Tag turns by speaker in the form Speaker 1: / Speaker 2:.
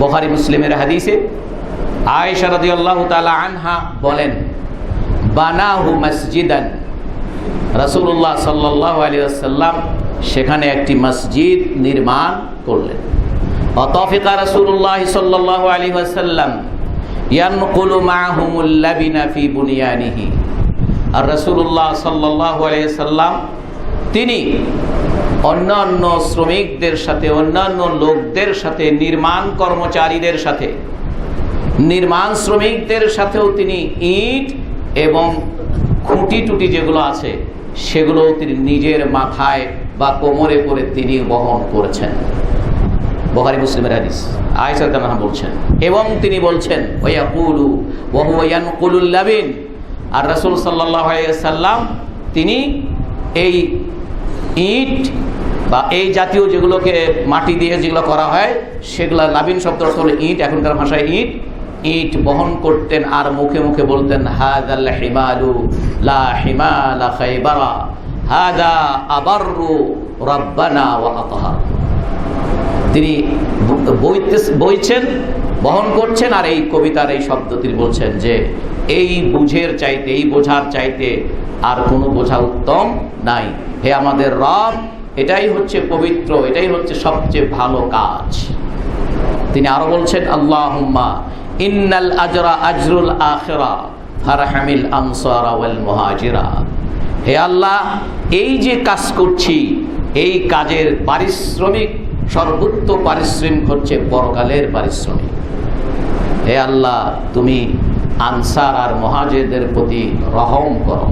Speaker 1: বুখারী মুসলিমের হাদিসে আয়েশা রাদিয়াল্লাহু তাআলা আনহা বলেন, বানাহু মসজিদান, রাসূলুল্লাহ সাল্লাল্লাহু আলাইহি ওয়াসাল্লাম সেখানে একটি মসজিদ নির্মাণ করলেন। অতফিকা রাসূলুল্লাহ সাল্লাল্লাহু আলাইহি ওয়াসাল্লাম ইয়ানকুলু মাআহুমুল লাবিনা ফি বুনিয়ানিহি। আর রাসূলুল্লাহ সাল্লাল্লাহু আলাইহি ওয়াসাল্লাম তিনি অন্যান্য শ্রমিকদের সাথে, অন্যান্য লোকদের সাথে, নির্মাণ কর্মচারীদের সাথে, নির্মাণ শ্রমিকদের সাথেও তিনি ইট এবং খুঁটি টুটি যেগুলো আছে সেগুলো তিনি নিজের মাথায় বা কোমরে করে তিনি বহন করেছেন। বুখারী মুসলিমের হাদিস, আয়েশা রাদিয়াল্লাহু আনহা বলছেন। এবং তিনি বলছেন ওয়ায়াকুলু ওয়া হুয়া ইয়ানকুলুল লাবিন, আর রাসূল সাল্লাল্লাহু আলাইহি ওয়াসাল্লাম তিনি এই ইট বা এই জাতীয় যেগুলোকে মাটি দিয়ে যেগুলো করা হয় সেগুলো, লাবিন শব্দ অর্থ হলো ইট, এখনকার ভাষায় ইট, ইট বহন করতেন আর মুখে মুখে বলতেন, হাযাল হিমালু লা হিমালা খায়বারা হাযা আবাররু রাব্বানা ওয়া আতহার। তিনি বইছেন, বহন করছেন, আর এই কবিতার এই শব্দ তিনি বলছেন যে এই বুঝের চাইতে, এই বোঝার চাইতে আর কোনো বোঝা উত্তম নাই। হে আমাদের রব, এটাই হচ্ছে পবিত্র, এটাই হচ্ছে সবচেয়ে ভালো কাজ। তিনি আরো বলছেন, আল্লাহুম্মা ইন্নাল আজরা আজরুল আখিরা ফারহামিল আনসারা ওয়াল মুহাজিরা। হে আল্লাহ, এই যে কাজ করছি এই কাজের পারিশ্রমিক, সর্বোত্তম পারিশ্রমিক হচ্ছে পরকালের পারিশ্রমিক। হে আল্লাহ, তুমি আনসার আর মুহাজিরদের প্রতি রহম করো।